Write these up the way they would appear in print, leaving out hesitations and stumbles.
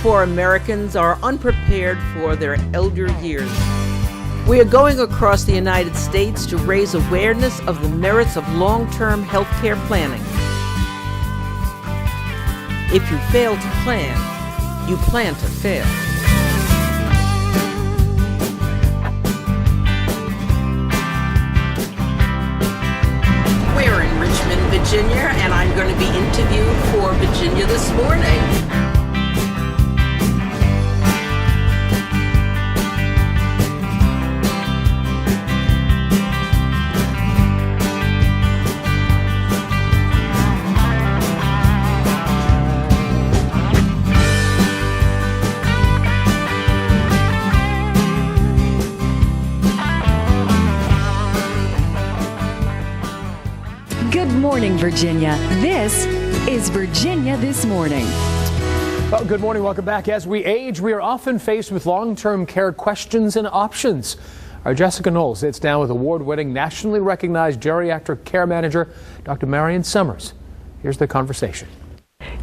4 Americans are unprepared for their elder years. We are going across the United States to raise awareness of the merits of long-term health care planning. If you fail to plan, you plan to fail. We're in Richmond, Virginia, and I'm going to be interviewed for Virginia This Morning. Good morning, Virginia. This is Virginia This Morning. Well, good morning. Welcome back. As we age, we are often faced with long-term care questions and options. Our Jessica Knowles sits down with award-winning, nationally recognized geriatric care manager, Dr. Marion Summers. Here's the conversation.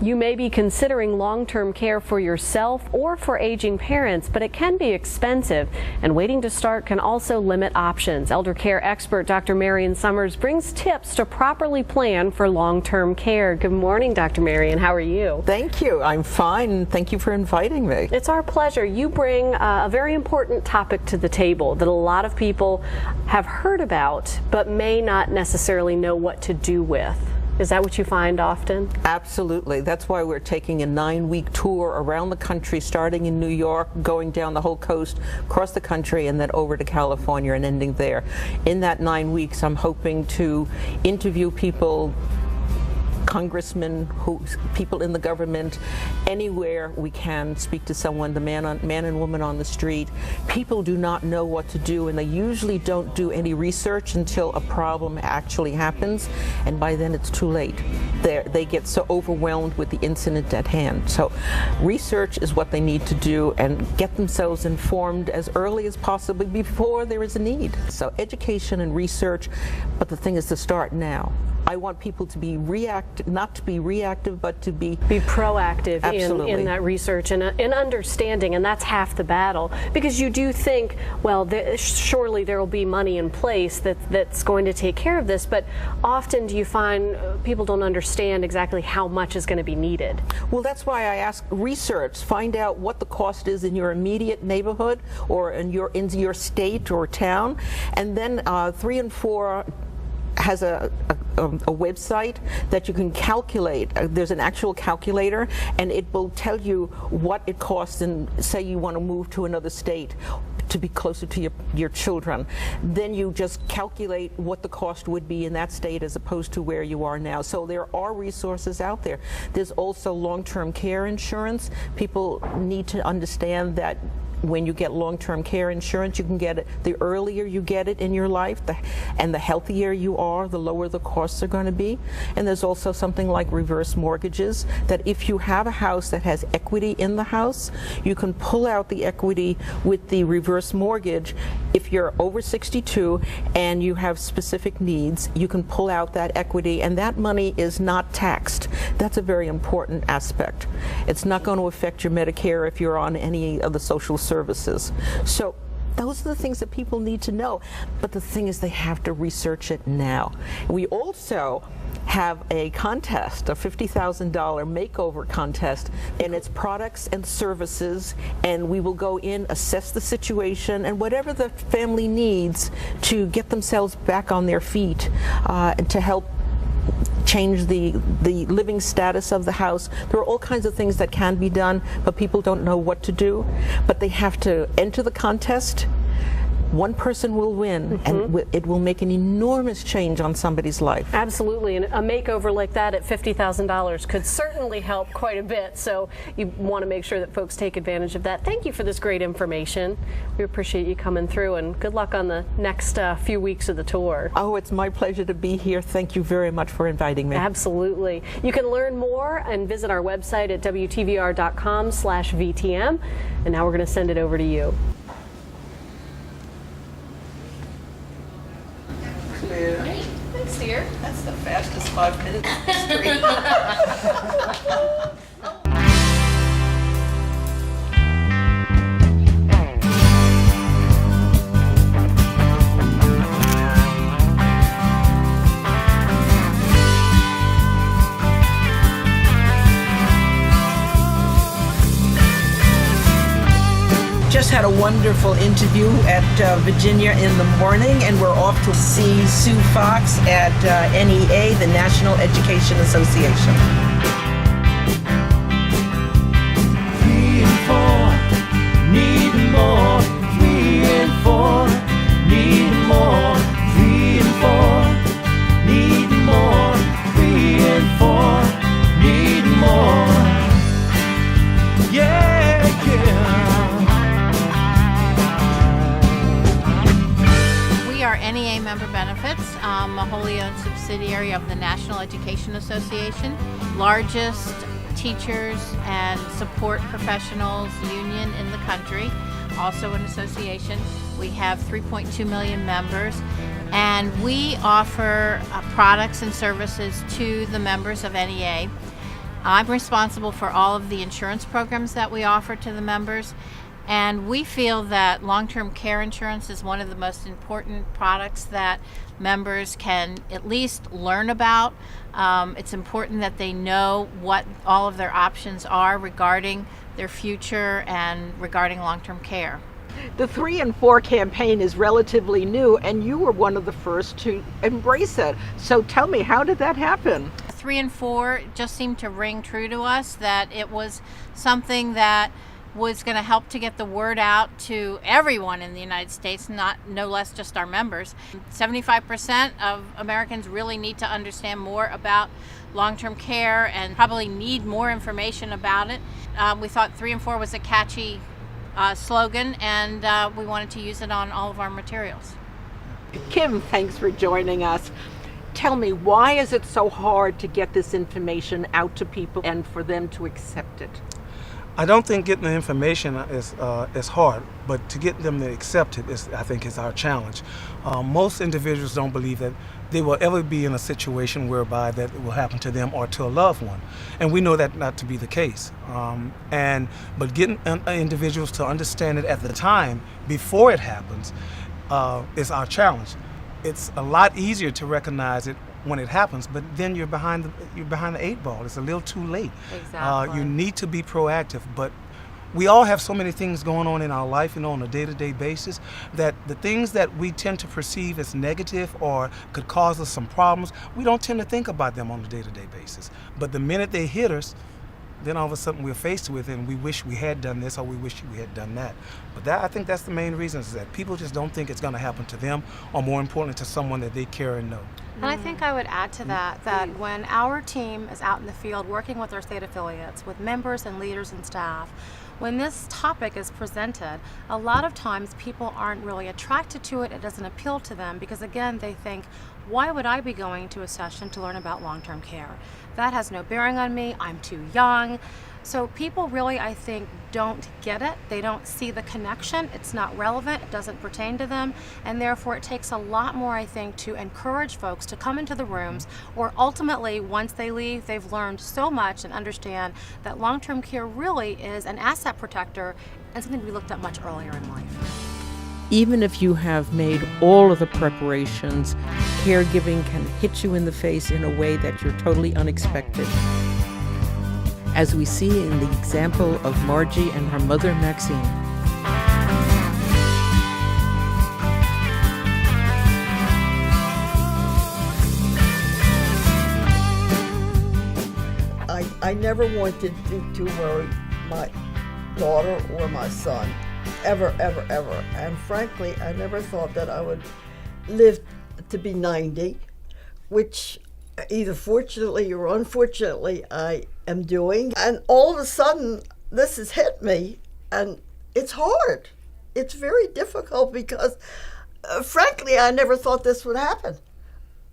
You may be considering long-term care for yourself or for aging parents, but it can be expensive, and waiting to start can also limit options. Elder care expert Dr. Marion Summers brings tips to properly plan for long-term care. Good morning, Dr. Marion. How are you? Thank you. I'm fine. Thank you for inviting me. It's our pleasure. You bring a very important topic to the table that a lot of people have heard about, but may not necessarily know what to do with. Is that what you find often? Absolutely. That's why we're taking a 9-week tour around the country, starting in New York, going down the whole coast, across the country, and then over to California and ending there. In that 9 weeks, I'm hoping to interview people, congressmen, people in the government, anywhere we can, speak to someone, the man and woman on the street. People do not know what to do, and they usually don't do any research until a problem actually happens, and by then it's too late. They get so overwhelmed with the incident at hand. So research is what they need to do, and get themselves informed as early as possible before there is a need. So education and research, but the thing is to start now. I want people to be not to be reactive, but to be proactive in that research and understanding, and that's half the battle. Because you do think, well, surely there will be money in place that's going to take care of this, but often do you find people don't understand exactly how much is going to be needed? Well, that's why I ask research. Find out what the cost is in your immediate neighborhood or in your state or town, and then 3 and 4 has a website that you can calculate. There's an actual calculator, and it will tell you what it costs, and say you want to move to another state to be closer to your children. Then you just calculate what the cost would be in that state as opposed to where you are now. So there are resources out there. There's also long-term care insurance. People need to understand that when you get long-term care insurance, you can get it the earlier you get it in your life, and the healthier you are, the lower the costs are going to be. And there's also something like reverse mortgages, that if you have a house that has equity in the house, you can pull out the equity with the reverse mortgage. If you're over 62 and you have specific needs, you can pull out that equity, and that money is not taxed. That's a very important aspect. It's not going to affect your Medicare if you're on any of the social services. So those are the things that people need to know. But the thing is, they have to research it now. We also have a contest, a $50,000 makeover contest, and it's products and services, and we will go in, assess the situation, and whatever the family needs to get themselves back on their feet, and to help change the living status of the house. There are all kinds of things that can be done, but people don't know what to do. But they have to enter the contest. One person will win, and it will make an enormous change on somebody's life. Absolutely, and a makeover like that at $50,000 could certainly help quite a bit, so you want to make sure that folks take advantage of that. Thank you for this great information. We appreciate you coming through, and good luck on the next few weeks of the tour. Oh, it's my pleasure to be here. Thank you very much for inviting me. Absolutely. You can learn more and visit our website at WTVR.com/VTM, and now we're going to send it over to you. Thanks, dear. That's the fastest 5 minutes in history. had a wonderful interview at Virginia in the morning, and we're off to see Sue Fox at NEA, the National Education Association. 3 and 4 need more. 3 and 4 need more. 3 and 4 need more. 3 and 4 need more. Yeah, yeah. We are NEA Member Benefits, a wholly owned subsidiary of the National Education Association, largest teachers and support professionals union in the country, also an association. We have 3.2 million members, and we offer products and services to the members of NEA. I'm responsible for all of the insurance programs that we offer to the members, and we feel that long-term care insurance is one of the most important products that members can at least learn about. It's important that they know what all of their options are regarding their future and regarding long-term care. The 3 and 4 campaign is relatively new, and you were one of the first to embrace it. So tell me, how did that happen? 3 and 4 just seemed to ring true to us, that it was something that was going to help to get the word out to everyone in the United States, no less just our members. 75% of Americans really need to understand more about long-term care and probably need more information about it. We thought 3 and 4 was a catchy slogan, and we wanted to use it on all of our materials. Kim, thanks for joining us. Tell me, why is it so hard to get this information out to people and for them to accept it? I don't think getting the information is hard, but to get them to accept it is, I think, is our challenge. Most individuals don't believe that they will ever be in a situation whereby that it will happen to them or to a loved one, and we know that not to be the case. But getting individuals to understand it at the time before it happens is our challenge. It's a lot easier to recognize it when it happens, but then you're behind the 8 ball. It's a little too late. Exactly. You need to be proactive, but we all have so many things going on in our life, on a day-to-day basis, that the things that we tend to perceive as negative or could cause us some problems, we don't tend to think about them on a day-to-day basis. But the minute they hit us, then all of a sudden we're faced with it, and we wish we had done this or we wish we had done that. But I think that's the main reason, is that people just don't think it's going to happen to them, or more importantly, to someone that they care and know. And I think I would add to that when our team is out in the field working with our state affiliates, with members and leaders and staff, when this topic is presented, a lot of times people aren't really attracted to it. It doesn't appeal to them because, again, they think, why would I be going to a session to learn about long-term care? That has no bearing on me. I'm too young. So people really, I think, don't get it. They don't see the connection. It's not relevant. It doesn't pertain to them. And therefore, it takes a lot more, I think, to encourage folks to come into the rooms, or ultimately, once they leave, they've learned so much and understand that long-term care really is an asset protector and something to be looked at much earlier in life. Even if you have made all of the preparations, caregiving can hit you in the face in a way that you're totally unexpected. As we see in the example of Margie and her mother, Maxine. I never wanted to worry my daughter or my son, ever, ever, ever. And frankly, I never thought that I would live to be 90, which either fortunately or unfortunately I am doing. And all of a sudden, this has hit me, and it's hard. It's very difficult because, frankly, I never thought this would happen.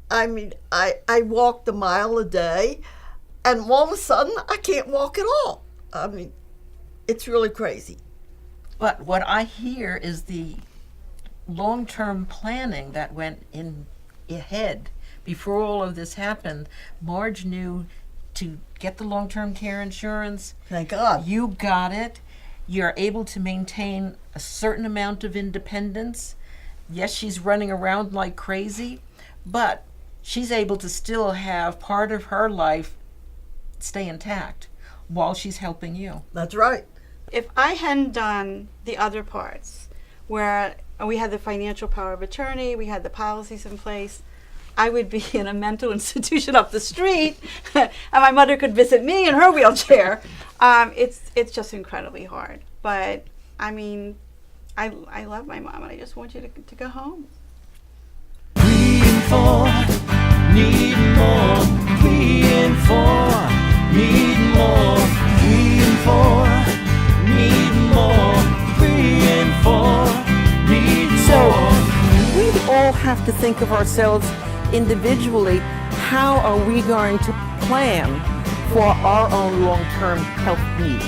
I mean, I walked a mile a day, and all of a sudden, I can't walk at all. I mean, it's really crazy. But what I hear is the long-term planning that went in ahead. Before all of this happened, Marge knew to get the long-term care insurance. Thank God. You got it. You're able to maintain a certain amount of independence. Yes, she's running around like crazy, but she's able to still have part of her life stay intact while she's helping you. That's right. If I hadn't done the other parts, where we had the financial power of attorney, we had the policies in place, I would be in a mental institution up the street, and my mother could visit me in her wheelchair. It's just incredibly hard. But I mean, I love my mom, and I just want you to go home. 3 and 4 need more. 3 and 4 need more. 3 and 4 need more. 3 and 4 need more. We all have to think of ourselves individually. How are we going to plan for our own long-term health needs?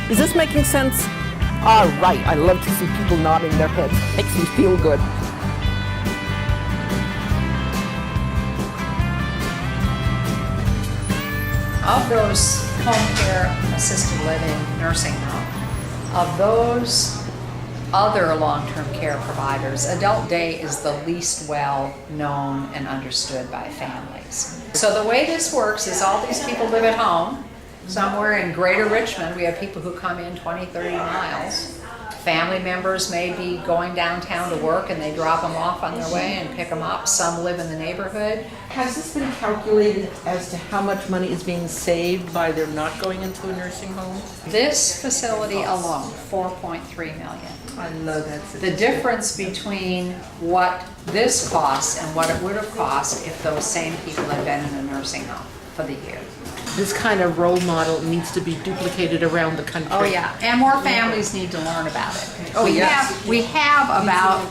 Is this making sense? All right, I love to see people nodding their heads. Makes me feel good. Of those home care, assisted living, nursing home, of those other long-term care providers, adult day is the least well known and understood by families. So the way this works is all these people live at home. Somewhere in Greater Richmond, we have people who come in 20, 30 miles. Family members may be going downtown to work and they drop them off on their way and pick them up. Some live in the neighborhood. Has this been calculated as to how much money is being saved by their not going into a nursing home? This facility alone, $4.3 million. I love that. The difference between what this costs and what it would have cost if those same people had been in a nursing home for the year. This kind of role model needs to be duplicated around the country. Oh yeah, and more families need to learn about it. Oh, yes. We have about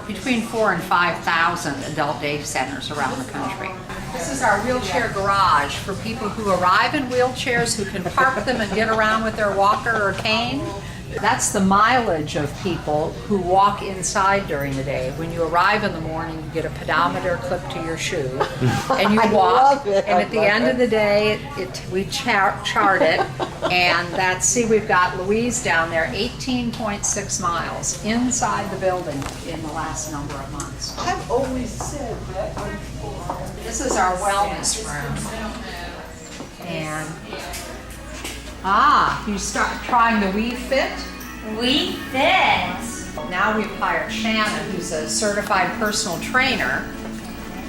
between 4,000 and 5,000 adult day centers around the country. This is our wheelchair garage for people who arrive in wheelchairs who can park them and get around with their walker or cane. That's the mileage of people who walk inside during the day. When you arrive in the morning, you get a pedometer clipped to your shoe, and you walk. And at the end of the day, we chart it, and we've got Louise down there, 18.6 miles inside the building in the last number of months. I've always said that. This is our wellness room, and you start trying the We Fit? We Fit! Now we've hired Shannon, who's a certified personal trainer,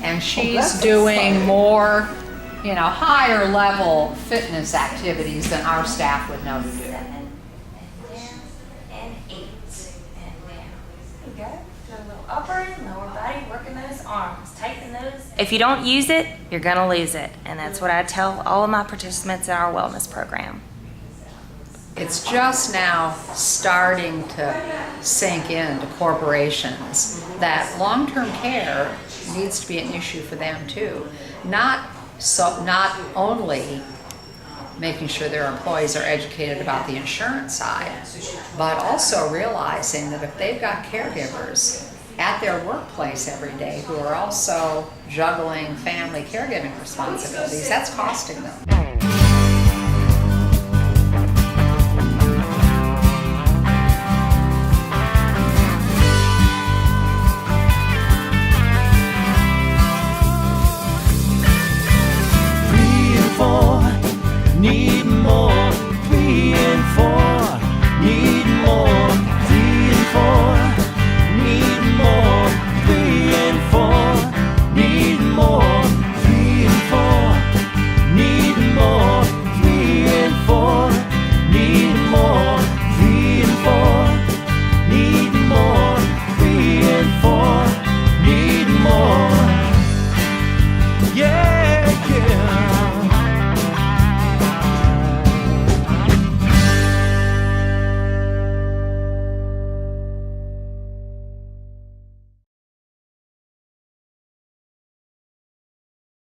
and she's doing more, higher level fitness activities than our staff would know to do. 7 and 8 and down. There you go. Do a little upper and lower body, working those arms, tighten those. If you don't use it, you're gonna lose it, and that's what I tell all of my participants in our wellness program. It's just now starting to sink into corporations that long-term care needs to be an issue for them too. Not only making sure their employees are educated about the insurance side, but also realizing that if they've got caregivers at their workplace every day who are also juggling family caregiving responsibilities, that's costing them.